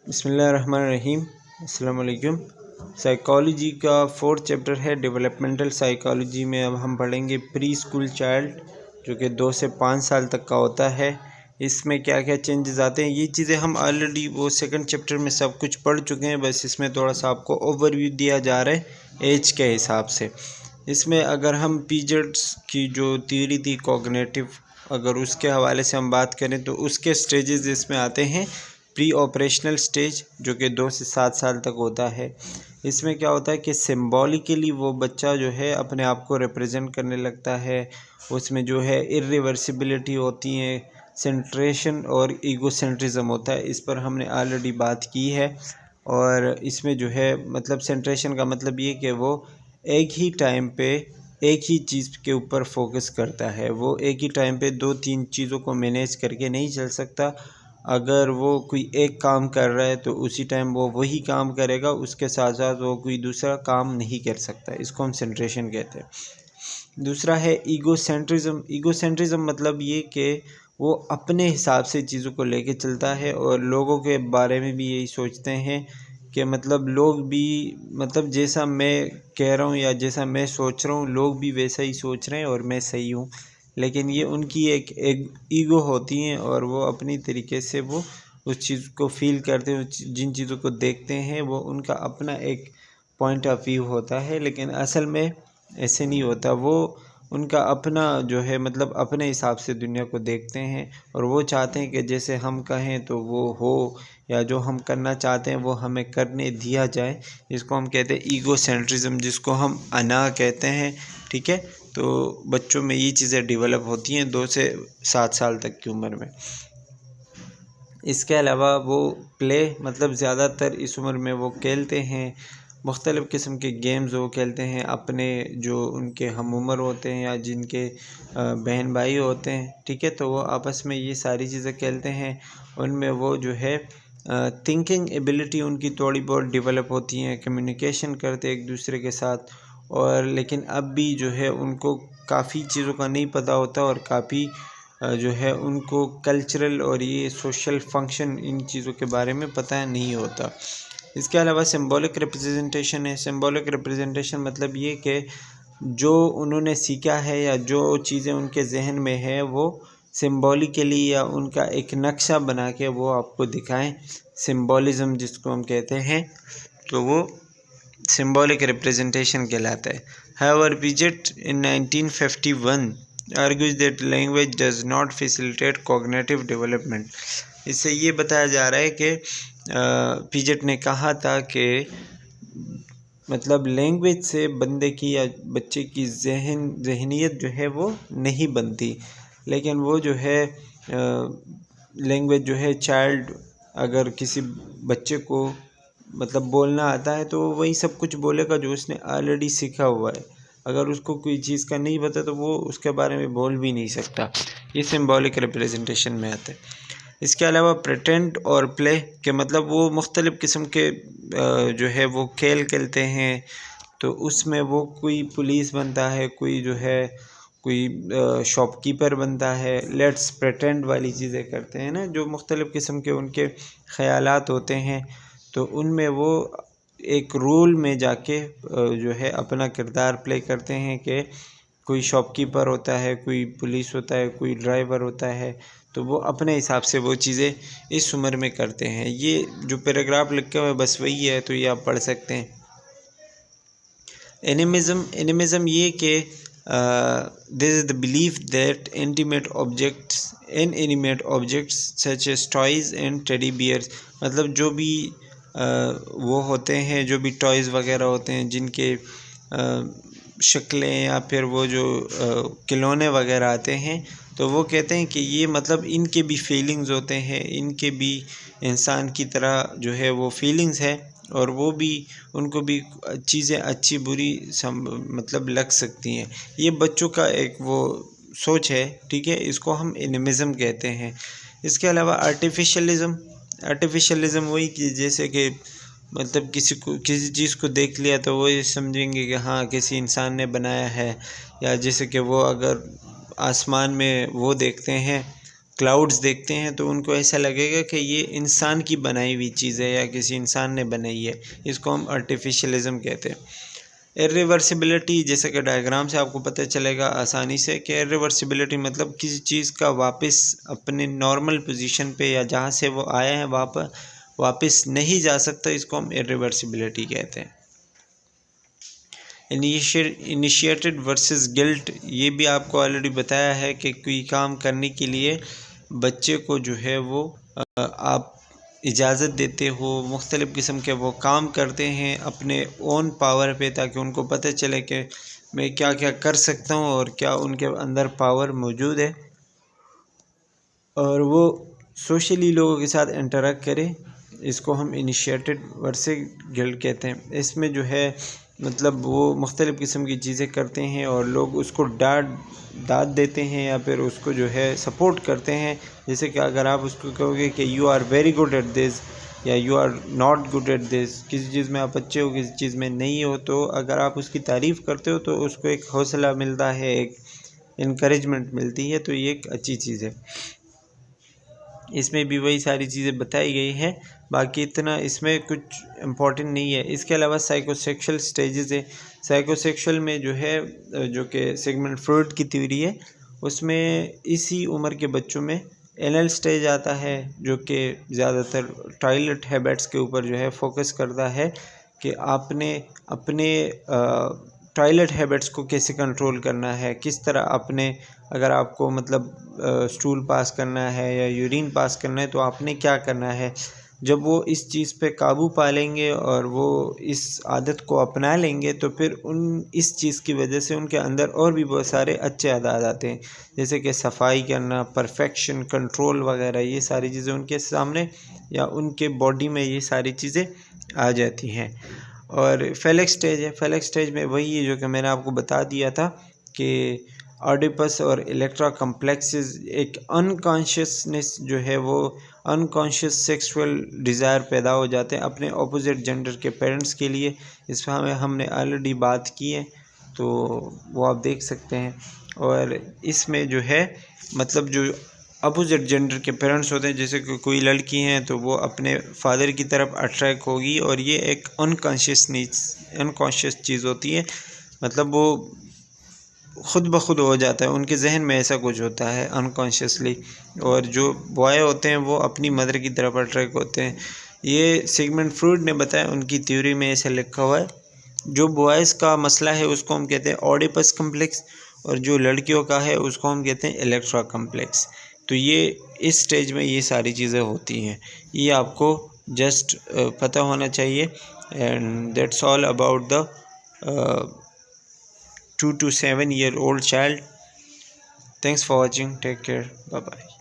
बिस्मिल्लाहिर्रहमानिर्रहीम। अस्सलाम वालेकुम। साइकोलॉजी का 4th चैप्टर है डेवलपमेंटल साइकोलॉजी में। अब हम पढ़ेंगे प्री स्कूल चाइल्ड जो कि 2 से 5 साल तक का होता है। इसमें क्या क्या चेंजेस आते हैं ये चीज़ें हम ऑलरेडी वो 2nd चैप्टर में सब कुछ पढ़ चुके हैं। बस इसमें थोड़ा सा आपको ओवरव्यू दिया जा रहा है एज के हिसाब से। इसमें अगर हम पीजेड्स की जो थ्योरी थी कॉग्निटिव, अगर उसके हवाले से हम बात करें तो उसके स्टेजेस इसमें आते हैं। प्री ऑपरेशनल स्टेज जो कि 2 से 7 साल तक होता है। इसमें क्या होता है कि सिम्बॉलिकली वो बच्चा जो है अपने आप को रिप्रेजेंट करने लगता है। उसमें जो है इर्रिवर्सिबिलिटी होती है, सेंट्रेशन और ईगोसेंट्रिज्म होता है। इस पर हमने ऑलरेडी बात की है। और इसमें जो है मतलब सेंट्रेशन का मतलब ये कि वो एक ही टाइम पे एक ही चीज़ के ऊपर फोकस करता है। वो एक ही टाइम पे 2-3 चीज़ों को मैनेज करके नहीं चल सकता। अगर वो कोई एक काम कर रहा है तो उसी टाइम वो वही काम करेगा, उसके साथ साथ वो कोई दूसरा काम नहीं कर सकता। इसको हम सेंट्रेशन कहते हैं। दूसरा है ईगोसेंट्रिज्म। ईगोसेंट्रिज्म मतलब ये कि वो अपने हिसाब से चीज़ों को लेके चलता है और लोगों के बारे में भी यही सोचते हैं कि मतलब लोग भी मतलब जैसा मैं कह रहा हूँ या जैसा मैं सोच रहा हूँ लोग भी वैसा ही सोच रहे हैं और मैं सही हूँ। लेकिन ये उनकी एक ईगो होती है और वो अपनी तरीके से वो उस चीज़ को फील करते हैं, जिन चीज़ों को देखते हैं वो उनका अपना एक पॉइंट ऑफ व्यू होता है। लेकिन असल में ऐसे नहीं होता। वो उनका अपना जो है मतलब अपने हिसाब से दुनिया को देखते हैं और वो चाहते हैं कि जैसे हम कहें तो वो हो, या जो हम करना चाहते हैं वो हमें करने दिया जाए। इसको हम कहते हैं ईगोसेंट्रिज्म, जिसको हम अना कहते हैं। ठीक है, तो बच्चों में ये चीज़ें डेवलप होती हैं 2 से 7 साल तक की उम्र में। इसके अलावा वो प्ले मतलब ज़्यादातर इस उम्र में वो खेलते हैं, मुख्तलिफ़ किस्म के गेम्स वो खेलते हैं अपने जो उनके हम उम्र होते हैं या जिनके बहन भाई होते हैं। ठीक है, तो वो आपस में ये सारी चीज़ें खेलते हैं। उनमें वो जो है थिंकिंग एबिलिटी उनकी थोड़ी बहुत डेवलप होती हैं, कम्युनिकेशन करते एक दूसरे के साथ। और लेकिन अब भी जो है उनको काफ़ी चीज़ों का नहीं पता होता और काफ़ी जो है उनको कल्चरल और ये सोशल फंक्शन इन चीज़ों के बारे में पता नहीं होता। इसके अलावा सिंबॉलिक रिप्रेजेंटेशन है। सिंबॉलिक रिप्रेजेंटेशन मतलब ये कि जो उन्होंने सीखा है या जो चीज़ें उनके जहन में है वो सिंबॉलिकली या उनका एक नक्शा बना के वो आपको दिखाएं, सिंबॉलिज़्म जिसको हम कहते हैं, तो वो सिंबॉलिक रिप्रेजेंटेशन कहलाता है। However Piaget in 1951 argues that language does not facilitate cognitive development। इससे ये बताया जा रहा है कि पिजेट ने कहा था कि मतलब लैंग्वेज से बंदे की या बच्चे की जहनीत जो है वो नहीं बनती। लेकिन वो जो है लैंग्वेज जो है चाइल्ड, अगर किसी बच्चे को मतलब बोलना आता है तो वो वही सब कुछ बोलेगा जो उसने ऑलरेडी सीखा हुआ है। अगर उसको कोई चीज़ का नहीं पता तो वो उसके बारे में बोल भी नहीं सकता। ये सिंबॉलिक रिप्रेजेंटेशन में आता है। इसके अलावा प्रेटेंड और प्ले के मतलब वो मुख्तलिफ़ किस्म के जो है वो खेल खेलते हैं। तो उसमें वो कोई पुलिस बनता है, कोई जो है कोई शॉपकीपर बनता है। लेट्स प्रेटेंड वाली चीज़ें करते हैं ना, जो मुख्तलिफ़ किस्म के उनके ख़यालात होते हैं। तो उनमें वो एक रोल में जाके जो है अपना किरदार प्ले करते हैं कि कोई शॉपकीपर होता है, कोई पुलिस होता है, कोई ड्राइवर होता है। तो वो अपने हिसाब से वो चीज़ें इस उम्र में करते हैं। ये जो पैराग्राफ लिखे हुए बस वही है, तो ये आप पढ़ सकते हैं। एनिमिज़म ये कि this is the belief that inanimate objects such as toys and teddy bears, मतलब जो भी वो होते हैं, जो भी टॉयज़ वगैरह होते हैं जिनके शक्लें या फिर वो जो खिलौने वगैरह आते हैं, तो वो कहते हैं कि ये मतलब इनके भी फीलिंग्स होते हैं, इनके भी इंसान की तरह जो है वो फीलिंग्स है और वो भी उनको भी चीज़ें अच्छी बुरी मतलब लग सकती हैं। ये बच्चों का एक वो सोच है। ठीक है, इसको हम एनिमिज़म कहते हैं। इसके अलावा आर्टिफिशियलिज़म वही कि जैसे कि मतलब किसी चीज़ को देख लिया तो वो ये समझेंगे कि हाँ किसी इंसान ने बनाया है। या जैसे कि वो अगर आसमान में वो देखते हैं क्लाउड्स देखते हैं तो उनको ऐसा लगेगा कि ये इंसान की बनाई हुई चीज़ है या किसी इंसान ने बनाई है। इसको हम आर्टिफिशियलिज़म कहते हैं। इरिवर्सिबिलिटी, जैसे कि डायग्राम से आपको पता चलेगा आसानी से कि इरिवर्सिबिलिटी मतलब किसी चीज़ का वापस अपने नॉर्मल पोजीशन पे या जहाँ से वो आया है वहाँ पर वापस नहीं जा सकता, इसको हम इरिवर्सिबिलिटी कहते हैं। इनिशिएटेड वर्सेस गिल्ट, ये भी आपको ऑलरेडी बताया है कि कोई काम करने के लिए बच्चे को जो है वो आप इजाज़त देते हो, मुख्तलिफ़ किस्म के वो काम करते हैं अपने ओन पावर पे, ताकि उनको पता चले कि मैं क्या क्या कर सकता हूँ और क्या उनके अंदर पावर मौजूद है, और वो सोशली लोगों के साथ इंटरेक्ट करे। इसको हम इनिशिएटेड वर्सेस गिल्ट कहते हैं। इसमें जो है मतलब वो मुख्तलिफ़ किस्म की चीज़ें करते हैं और लोग उसको दाद देते हैं या फिर उसको जो है सपोर्ट करते हैं। जैसे कि अगर आप उसको कहोगे कि you are very good at this या you are not good at this, किसी चीज़ में आप अच्छे हो किसी चीज़ में नहीं हो, तो अगर आप उसकी तारीफ़ करते हो तो उसको एक हौसला मिलता है, एक इनकरेजमेंट मिलती है, तो ये एक अच्छी चीज़ है। इसमें भी वही सारी चीज़ें बताई गई हैं, बाकी इतना इसमें कुछ इम्पोर्टेंट नहीं है। इसके अलावा साइकोसेक्सुअल स्टेजेस है। साइकोसेक्सुअल में जो है जो कि सिगमंड फ्रॉयड की थ्योरी है, उसमें इसी उम्र के बच्चों में एनएल स्टेज आता है, जो कि ज़्यादातर टॉयलेट हैबिट्स के ऊपर जो है फोकस करता है कि आपने अपने टॉयलेट हैबिट्स को कैसे कंट्रोल करना है, किस तरह अपने, अगर आपको मतलब स्टूल पास करना है या यूरिन पास करना है तो आपने क्या करना है। जब वो इस चीज़ पे काबू पा लेंगे और वो इस आदत को अपना लेंगे तो फिर इस चीज़ की वजह से उनके अंदर और भी बहुत सारे अच्छे आदत आते हैं, जैसे कि सफाई करना, परफेक्शन, कंट्रोल वगैरह, ये सारी चीज़ें उनके सामने या उनके बॉडी में ये सारी चीज़ें आ जाती हैं। और फेलिक स्टेज है। फेलिक स्टेज में वही है जो कि मैंने आपको बता दिया था कि ऑडिपस और इलेक्ट्रा कम्प्लेक्सेस, एक अनकॉन्शियसनेस जो है वो अनकॉन्शियस सेक्सुअल डिज़ायर पैदा हो जाते हैं अपने ऑपोजिट जेंडर के पेरेंट्स के लिए। इस पर हमने ऑलरेडी बात की है, तो वो आप देख सकते हैं। और इसमें जो है मतलब जो अपोजिट जेंडर के पेरेंट्स होते हैं, जैसे कि कोई लड़की हैं तो वो अपने फादर की तरफ अट्रैक्ट होगी, और ये एक अनकॉन्शियस चीज़ होती है, मतलब वो खुद ब खुद हो जाता है, उनके जहन में ऐसा कुछ होता है अनकॉन्शियसली। और जो बॉय होते हैं वो अपनी मदर की तरफ अट्रैक्ट होते हैं। ये सिगमंड फ्रॉयड ने बताया, उनकी थ्योरी में ऐसा लिखा हुआ है। जो बॉयज़ का मसला है उसको हम कहते हैं ऑडिपस कम्प्लेक्स, और जो लड़कियों का है उसको हम कहते हैं इलेक्ट्रा कम्प्लेक्स। तो ये इस स्टेज में ये सारी चीज़ें होती हैं, ये आपको जस्ट पता होना चाहिए। And that's all about the 2 to 7 year old child. Thanks for watching. Take care. Bye bye.